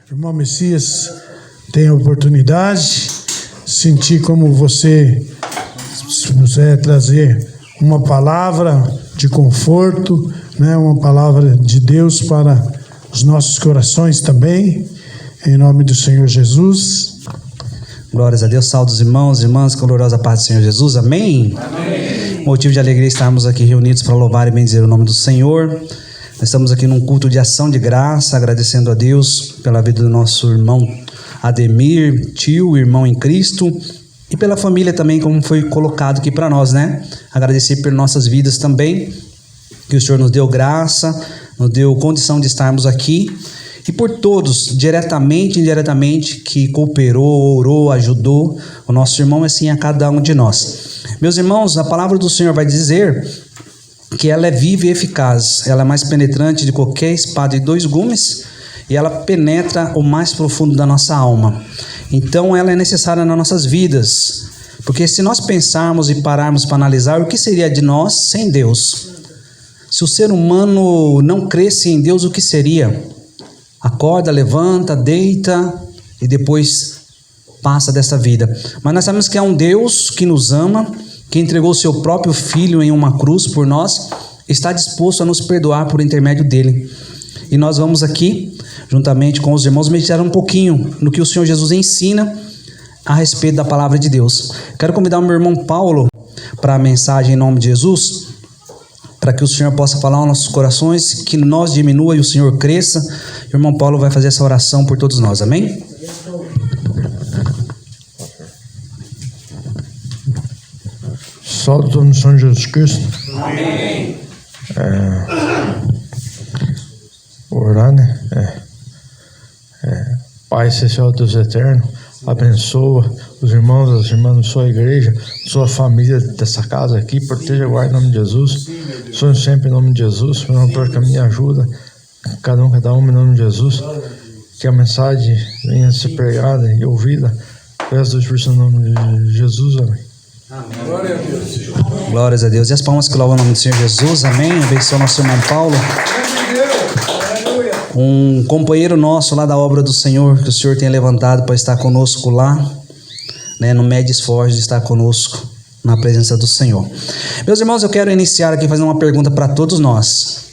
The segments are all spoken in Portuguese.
Irmão Messias, tem a oportunidade, sentir como você, se você trazer uma palavra de conforto, né, uma palavra de Deus para os nossos corações também, em nome do Senhor Jesus. Glórias a Deus, salve os irmãos e irmãs, com gloriosa paz do Senhor Jesus, amém? Amém. Motivo de alegria estarmos aqui reunidos para louvar e bendizer o nome do Senhor. Nós estamos aqui num culto de ação de graça, agradecendo a Deus pela vida do nosso irmão Ademir, tio, irmão em Cristo, e pela família também, como foi colocado aqui para nós, né? Agradecer por nossas vidas também, que o Senhor nos deu graça, nos deu condição de estarmos aqui, e por todos, diretamente e indiretamente, que cooperou, orou, ajudou o nosso irmão, assim a cada um de nós. Meus irmãos, a palavra do Senhor vai dizer que ela é viva e eficaz, ela é mais penetrante de qualquer espada de dois gumes, e ela penetra o mais profundo da nossa alma. Então ela é necessária nas nossas vidas, porque se nós pensarmos e pararmos para analisar, o que seria de nós sem Deus? Se o ser humano não cresce em Deus, o que seria? Acorda, levanta, deita e depois passa dessa vida. Mas nós sabemos que é um Deus que nos ama, que entregou o seu próprio Filho em uma cruz por nós, está disposto a nos perdoar por intermédio dele. E nós vamos aqui, juntamente com os irmãos, meditar um pouquinho no que o Senhor Jesus ensina a respeito da palavra de Deus. Quero convidar o meu irmão Paulo para a mensagem em nome de Jesus, para que o Senhor possa falar aos nossos corações, que nós diminua e o Senhor cresça. O irmão Paulo vai fazer essa oração por todos nós, amém? Salve no Senhor Jesus Cristo. Amém. Orar, né? Pai Celestial, Deus eterno, abençoa os irmãos, as irmãs da sua igreja, sua família dessa casa aqui, proteja e guarde em nome de Jesus. Sonho sempre em nome de Jesus, meu nome por caminho ajuda, cada um em nome de Jesus. Que a mensagem venha a ser pregada e ouvida. Peço Deus em nome de Jesus, amém. Amém. Glória a Deus. Glórias a Deus. E as palmas que louvam o nome do Senhor Jesus, amém. Abençoa nosso irmão Paulo, um companheiro nosso lá da obra do Senhor, que o Senhor tenha levantado para estar conosco lá, né, no médio esforço de estar conosco na presença do Senhor. Meus irmãos, eu quero iniciar aqui fazendo uma pergunta para todos nós,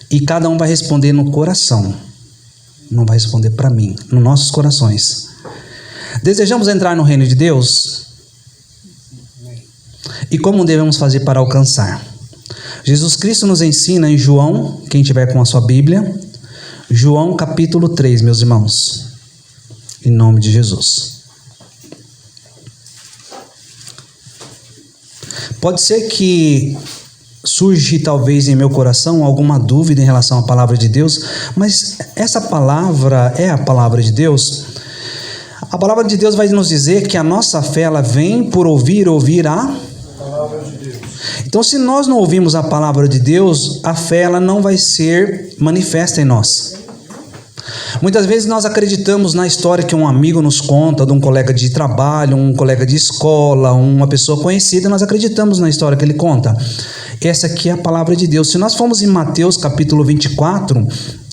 e cada um vai responder no coração, não vai responder para mim, nos nossos corações. Desejamos entrar no reino de Deus? E como devemos fazer para alcançar? Jesus Cristo nos ensina em João, quem tiver com a sua Bíblia, João capítulo 3, meus irmãos, em nome de Jesus. Pode ser que surge talvez em meu coração alguma dúvida em relação à palavra de Deus, mas essa palavra é a palavra de Deus? A palavra de Deus vai nos dizer que a nossa fé ela vem por ouvir a palavra de Deus. Então, se nós não ouvirmos a palavra de Deus, a fé ela não vai ser manifesta em nós. Muitas vezes nós acreditamos na história que um amigo nos conta, de um colega de trabalho, um colega de escola, uma pessoa conhecida, nós acreditamos na história que ele conta. Essa aqui é a palavra de Deus. Se nós formos em Mateus capítulo 24,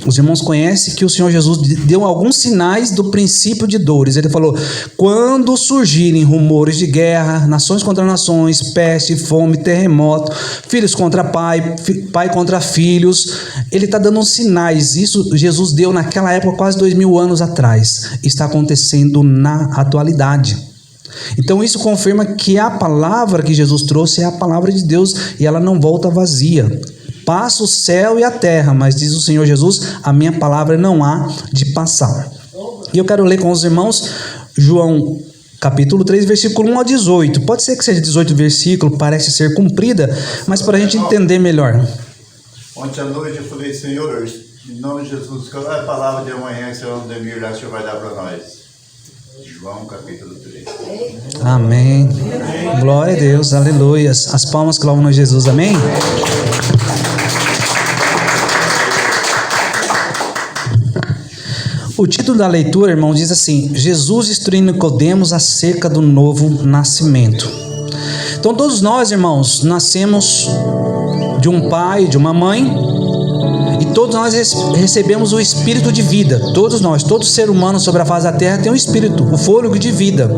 os irmãos conhecem que o Senhor Jesus deu alguns sinais do princípio de dores. Ele falou, quando surgirem rumores de guerra, nações contra nações, peste, fome, terremoto, filhos contra pai, pai contra filhos, ele está dando uns sinais. Isso Jesus deu naquela época, quase 2000 anos atrás. Está acontecendo na atualidade. Então isso confirma que a palavra que Jesus trouxe é a palavra de Deus e ela não volta vazia. Passa o céu e a terra, mas diz o Senhor Jesus, a minha palavra não há de passar. E eu quero ler com os irmãos João capítulo 3, versículo 1 a 18. Pode ser que seja 18 versículo, parece ser cumprida, mas para a gente entender melhor. Ontem à noite eu falei, Senhor, em nome de Jesus, qual é a palavra de amanhã, Senhor Ademir, lá o Senhor vai dar para nós? João capítulo 3. Amém. Glória a Deus, aleluia. As palmas que louvam a Jesus, amém? O título da leitura, irmão, diz assim: Jesus instruindo Nicodemos acerca do novo nascimento. Então todos nós, irmãos, nascemos de um pai, de uma mãe, E todos nós recebemos o espírito de vida. Todos nós, todo ser humano sobre a face da terra tem um espírito, o fôlego de vida.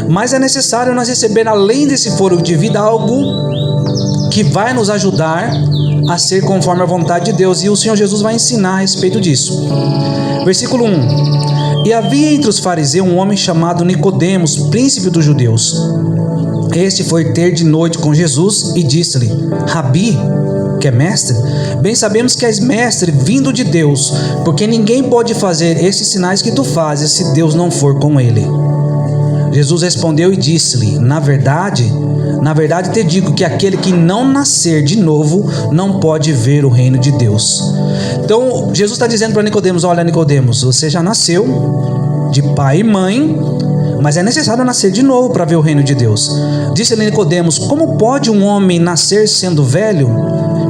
Mas é necessário nós receber, além desse fôlego de vida, algo que vai nos ajudar a ser conforme a vontade de Deus. E o Senhor Jesus vai ensinar a respeito disso. Versículo 1. E havia entre os fariseus um homem chamado Nicodemos, príncipe dos judeus. Este foi ter de noite com Jesus e disse-lhe: Rabi, que é mestre, bem sabemos que és mestre vindo de Deus, porque ninguém pode fazer esses sinais que tu fazes se Deus não for com ele. Jesus respondeu e disse-lhe: Na verdade te digo que aquele que não nascer de novo não pode ver o reino de Deus. Então Jesus está dizendo para Nicodemos: olha, Nicodemos, você já nasceu de pai e mãe, mas é necessário nascer de novo para ver o reino de Deus. Disse-lhe Nicodemos: como pode um homem nascer sendo velho?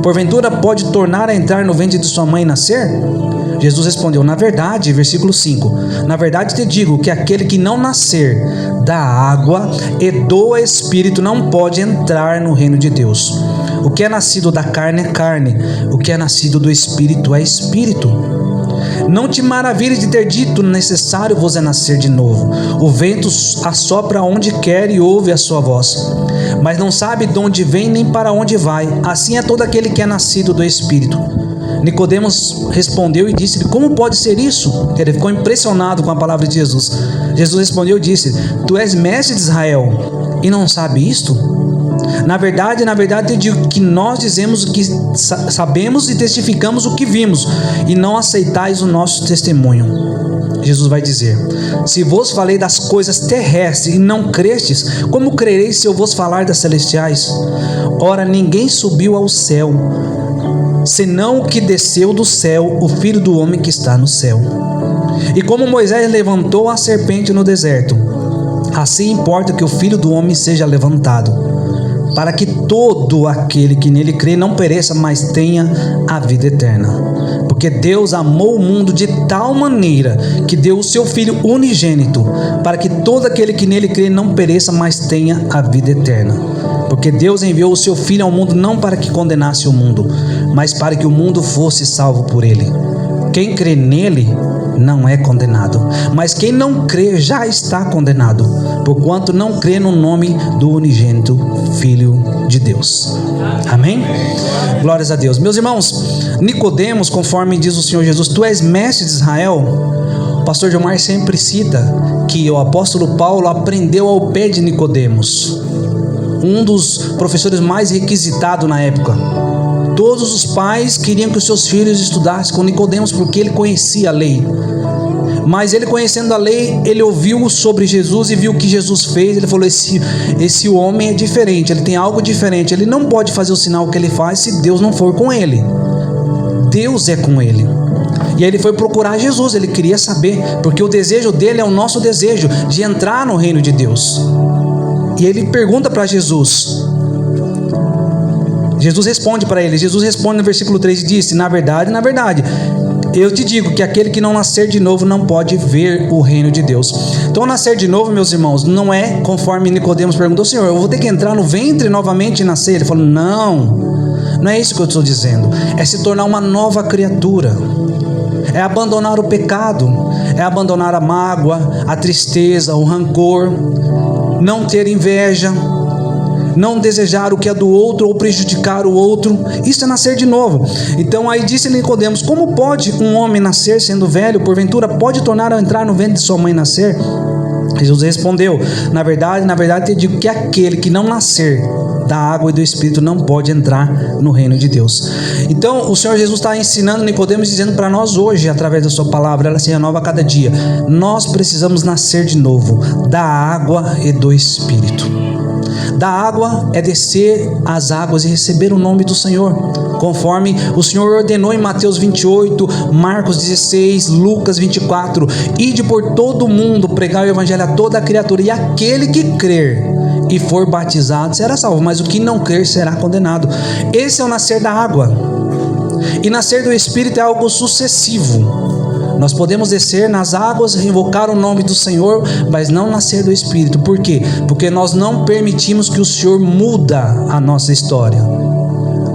Porventura pode tornar a entrar no ventre de sua mãe e nascer? Jesus respondeu: na verdade, versículo 5, na verdade te digo que aquele que não nascer da água e do Espírito não pode entrar no reino de Deus. O que é nascido da carne é carne, o que é nascido do Espírito é Espírito. Não te maravilhes de ter dito: necessário vos é nascer de novo. O vento assopra onde quer e ouve a sua voz, mas não sabe de onde vem nem para onde vai. Assim é todo aquele que é nascido do Espírito. Nicodemos respondeu e disse-lhe: como pode ser isso? Ele ficou impressionado com a palavra de Jesus. Jesus respondeu e disse: tu és mestre de Israel e não sabe isto? Na verdade te digo que nós dizemos o que sabemos e testificamos o que vimos, e não aceitais o nosso testemunho. Jesus vai dizer: se vos falei das coisas terrestres e não crestes, como crereis se eu vos falar das celestiais? Ora, ninguém subiu ao céu, senão o que desceu do céu, o Filho do homem que está no céu. E como Moisés levantou a serpente no deserto, assim importa que o Filho do homem seja levantado, para que todo aquele que nele crê não pereça, mas tenha a vida eterna. Porque Deus amou o mundo de tal maneira que deu o seu Filho unigênito, para que todo aquele que nele crê não pereça, mas tenha a vida eterna. Porque Deus enviou o seu Filho ao mundo não para que condenasse o mundo, mas para que o mundo fosse salvo por ele. Quem crê nele não é condenado, mas quem não crê já está condenado, porquanto não crê no nome do unigênito Filho de Deus. Amém? Glórias a Deus. Meus irmãos, Nicodemos, conforme diz o Senhor Jesus, tu és mestre de Israel. O pastor Gilmar sempre cita que o apóstolo Paulo aprendeu ao pé de Nicodemos, um dos professores mais requisitados na época. Todos os pais queriam que os seus filhos estudassem com Nicodemos, porque ele conhecia a lei. Mas ele, conhecendo a lei, ele ouviu sobre Jesus e viu o que Jesus fez. Ele falou: esse homem é diferente, ele tem algo diferente, ele não pode fazer o sinal que ele faz se Deus não for com ele. Deus é com ele. E aí ele foi procurar Jesus, ele queria saber, porque o desejo dele é o nosso desejo, de entrar no reino de Deus. E ele pergunta para Jesus. Jesus responde para ele. Jesus responde no versículo 3 e disse: na verdade, eu te digo que aquele que não nascer de novo não pode ver o reino de Deus. Então, nascer de novo, meus irmãos, não é conforme Nicodemos perguntou: Senhor, eu vou ter que entrar no ventre novamente e nascer? Ele falou: não é isso que eu estou dizendo. É se tornar uma nova criatura, é abandonar o pecado, é abandonar a mágoa, a tristeza, o rancor, não ter inveja, não desejar o que é do outro ou prejudicar o outro. Isso é nascer de novo. Então aí disse Nicodemos: como pode um homem nascer sendo velho? Porventura pode tornar a entrar no ventre de sua mãe e nascer? Jesus respondeu: na verdade te digo que aquele que não nascer da água e do Espírito não pode entrar no reino de Deus. Então o Senhor Jesus está ensinando Nicodemos, dizendo para nós hoje, através da sua palavra, ela se renova a cada dia. Nós precisamos nascer de novo da água e do Espírito. Da água é descer às águas e receber o nome do Senhor, conforme o Senhor ordenou em Mateus 28, Marcos 16, Lucas 24: ide por todo o mundo, pregar o evangelho a toda a criatura, e aquele que crer e for batizado será salvo, mas o que não crer será condenado. Esse é o nascer da água. E nascer do Espírito é algo sucessivo. Nós podemos descer nas águas, invocar o nome do Senhor, mas não nascer do Espírito. Por quê? Porque nós não permitimos que o Senhor muda a nossa história.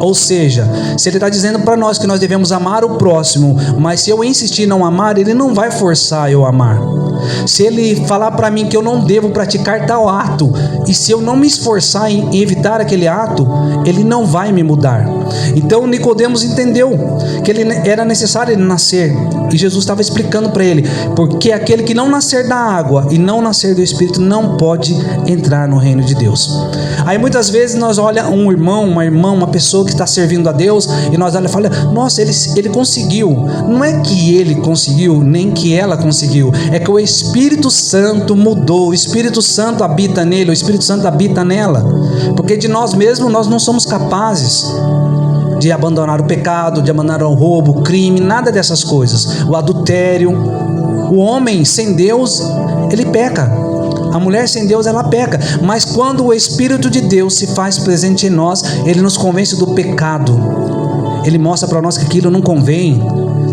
Ou seja, se ele está dizendo para nós que nós devemos amar o próximo, mas se eu insistir em não amar, ele não vai forçar eu a amar. Se ele falar para mim que eu não devo praticar tal ato, e se eu não me esforçar em evitar aquele ato, ele não vai me mudar. Então Nicodemos entendeu que era necessário ele nascer, e Jesus estava explicando para ele, porque aquele que não nascer da água e não nascer do Espírito não pode entrar no reino de Deus. Aí muitas vezes nós olha um irmão, uma irmã, uma pessoa que está servindo a Deus, e nós olha e fala, nossa, ele conseguiu. Não é que ele conseguiu, nem que ela conseguiu, é que o Espírito Santo mudou, o Espírito Santo habita nele, o Espírito Santo habita nela, porque de nós mesmos nós não somos capazes de abandonar o pecado, de abandonar o roubo, o crime, nada dessas coisas, o adultério. O homem sem Deus, ele peca. A mulher sem Deus, ela peca. Mas quando o Espírito de Deus se faz presente em nós, ele nos convence do pecado. Ele mostra para nós que aquilo não convém.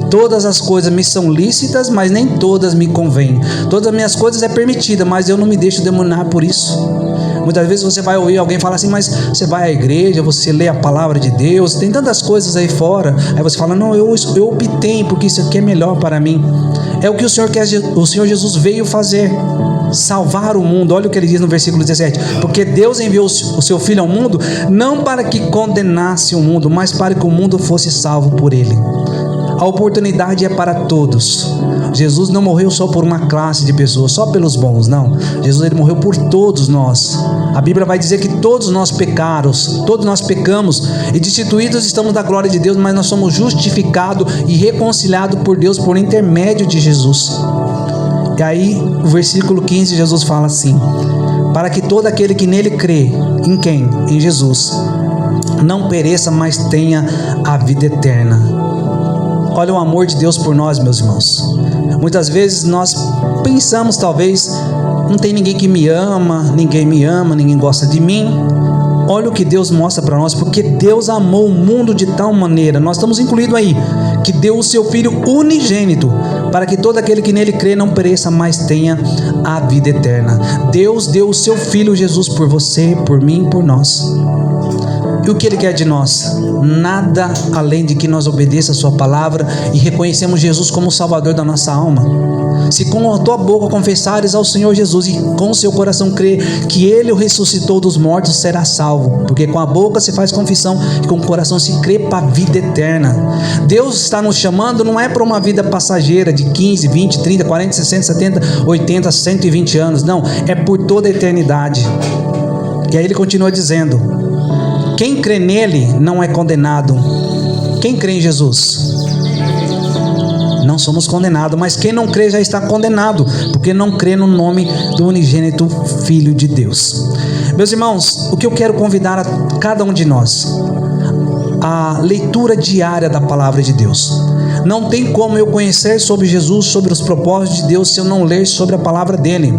Todas as coisas me são lícitas, mas nem todas me convêm. Todas as minhas coisas é permitida, mas eu não me deixo demorar por isso. Muitas vezes você vai ouvir alguém falar assim, mas você vai à igreja, você lê a palavra de Deus, tem tantas coisas aí fora. Aí você fala, não, eu obtenho, porque isso aqui é melhor para mim. É o que o Senhor Jesus veio fazer, salvar o mundo. Olha o que ele diz no versículo 17, porque Deus enviou o seu Filho ao mundo, não para que condenasse o mundo, mas para que o mundo fosse salvo por ele. A oportunidade é para todos. Jesus não morreu só por uma classe de pessoas, só pelos bons, não. Jesus, ele morreu por todos nós. A Bíblia vai dizer que todos nós pecamos e destituídos estamos da glória de Deus, mas nós somos justificados e reconciliados por Deus por intermédio de Jesus. E aí, o versículo 15, Jesus fala assim, para que todo aquele que nele crê, em quem? Em Jesus, não pereça, mas tenha a vida eterna. Olha o amor de Deus por nós, meus irmãos. Muitas vezes nós pensamos, talvez, não tem ninguém que me ama, ninguém gosta de mim. Olha o que Deus mostra para nós, porque Deus amou o mundo de tal maneira, nós estamos incluídos aí, que deu o seu Filho unigênito, para que todo aquele que nele crê não pereça, mas tenha a vida eterna. Deus deu o seu Filho Jesus por você, por mim, por nós. E o que Ele quer de nós? Nada além de que nós obedeçamos a sua palavra e reconhecemos Jesus como o Salvador da nossa alma. Se com a tua boca confessares ao Senhor Jesus e com o seu coração crer que Ele o ressuscitou dos mortos, será salvo. Porque com a boca se faz confissão e com o coração se crê para a vida eterna. Deus está nos chamando, não é para uma vida passageira de 15, 20, 30, 40, 60, 70, 80, 120 anos. Não, é por toda a eternidade. E aí Ele continua dizendo, quem crê nele não é condenado. Quem crê em Jesus? Não somos condenados, mas quem não crê já está condenado, porque não crê no nome do unigênito Filho de Deus. Meus irmãos, o que eu quero convidar a cada um de nós, a leitura diária da palavra de Deus. Não tem como eu conhecer sobre Jesus, sobre os propósitos de Deus, se eu não ler sobre a palavra dele.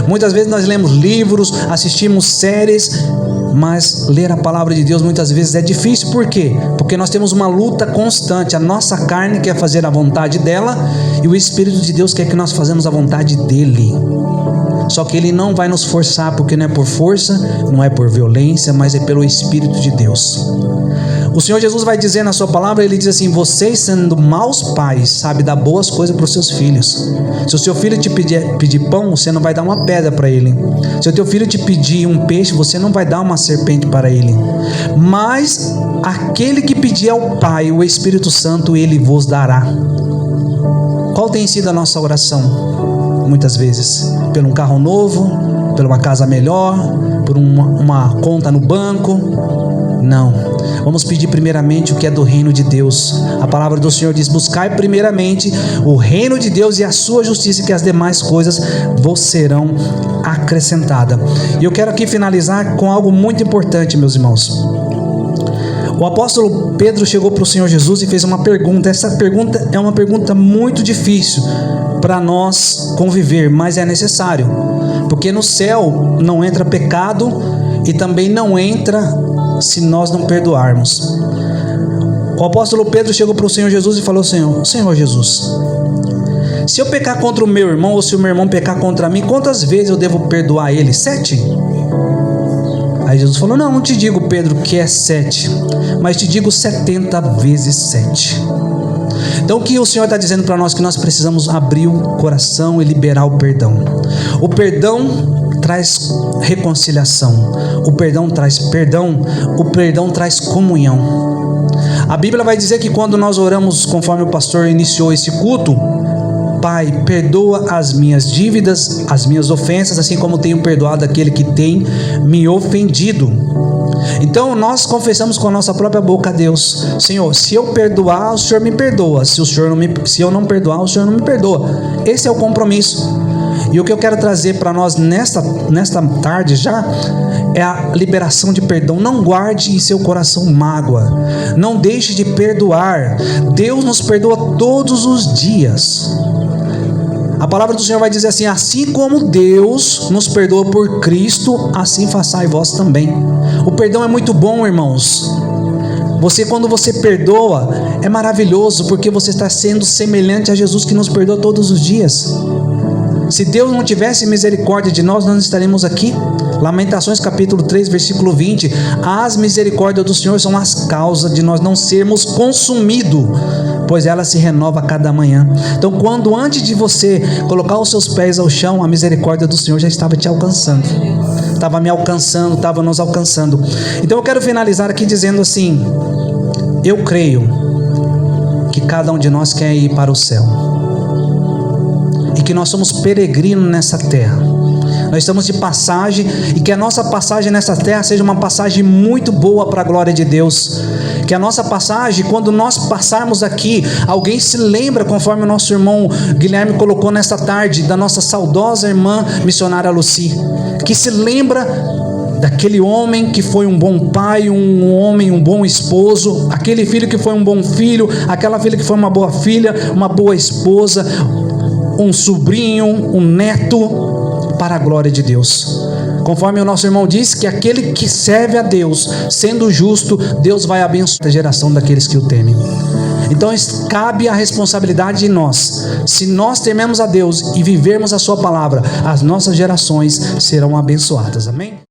Muitas vezes nós lemos livros, assistimos séries, mas ler a palavra de Deus muitas vezes é difícil. Por quê? Porque nós temos uma luta constante. A nossa carne quer fazer a vontade dela e o Espírito de Deus quer que nós façamos a vontade dele. Só que ele não vai nos forçar, porque não é por força, não é por violência, mas é pelo Espírito de Deus. O Senhor Jesus vai dizer na sua palavra, ele diz assim, vocês sendo maus pais, sabe dar boas coisas para os seus filhos. Se o seu filho te pedir pão, você não vai dar uma pedra para ele. Se o teu filho te pedir um peixe, você não vai dar uma serpente para ele. Mas aquele que pedir ao Pai, o Espírito Santo, ele vos dará. Qual tem sido a nossa oração? Muitas vezes, por um carro novo, por uma casa melhor, por uma conta no banco. Não, vamos pedir primeiramente o que é do reino de Deus. A palavra do Senhor diz, buscai primeiramente o reino de Deus e a sua justiça, que as demais coisas vos serão acrescentadas. E eu quero aqui finalizar com algo muito importante, meus irmãos. O apóstolo Pedro chegou para o Senhor Jesus e fez uma pergunta. Essa pergunta é uma pergunta muito difícil para nós conviver, mas é necessário, porque no céu não entra pecado e também não entra se nós não perdoarmos. O apóstolo Pedro chegou para o Senhor Jesus e falou, Senhor Jesus, se eu pecar contra o meu irmão, ou se o meu irmão pecar contra mim, quantas vezes eu devo perdoar ele? 7? Aí Jesus falou, não te digo, Pedro, que é 7, mas te digo 70 vezes 7. Então o que o Senhor está dizendo para nós? Que nós precisamos abrir o coração e liberar o perdão. O perdão traz reconciliação. O perdão traz perdão. O perdão traz comunhão. A Bíblia vai dizer que quando nós oramos, conforme o pastor iniciou esse culto: Pai, perdoa as minhas dívidas, as minhas ofensas, assim como tenho perdoado aquele que tem me ofendido. Então nós confessamos com a nossa própria boca a Deus: Senhor, se eu perdoar, o Senhor me perdoa. Se eu não perdoar, o Senhor não me perdoa. Esse é o compromisso. E o que eu quero trazer para nós nesta tarde já é a liberação de perdão. Não guarde em seu coração mágoa. Não deixe de perdoar. Deus nos perdoa todos os dias. A palavra do Senhor vai dizer assim: assim como Deus nos perdoa por Cristo, assim façai vós também. O perdão é muito bom, irmãos. Quando você perdoa, é maravilhoso, porque você está sendo semelhante a Jesus, que nos perdoa todos os dias. Se Deus não tivesse misericórdia de nós, não estaríamos aqui. Lamentações capítulo 3, versículo 20: as misericórdias do Senhor são as causas de nós não sermos consumidos, pois ela se renova a cada manhã. Então, quando antes de você colocar os seus pés ao chão, a misericórdia do Senhor já estava te alcançando, estava me alcançando, estava nos alcançando. Então eu quero finalizar aqui dizendo assim: eu creio que cada um de nós quer ir para o céu, e que nós somos peregrinos nessa terra. Nós estamos de passagem, e que a nossa passagem nessa terra seja uma passagem muito boa para a glória de Deus. Que a nossa passagem, quando nós passarmos aqui, alguém se lembra, conforme o nosso irmão Guilherme colocou nesta tarde, da nossa saudosa irmã missionária Lucy, que se lembra daquele homem que foi um bom pai, um bom esposo, aquele filho que foi um bom filho, aquela filha que foi uma boa filha, uma boa esposa, um sobrinho, um neto, para a glória de Deus. Conforme o nosso irmão disse, que aquele que serve a Deus, sendo justo, Deus vai abençoar a geração daqueles que o temem. Então cabe a responsabilidade de nós. Se nós tememos a Deus e vivermos a sua palavra, as nossas gerações serão abençoadas. Amém?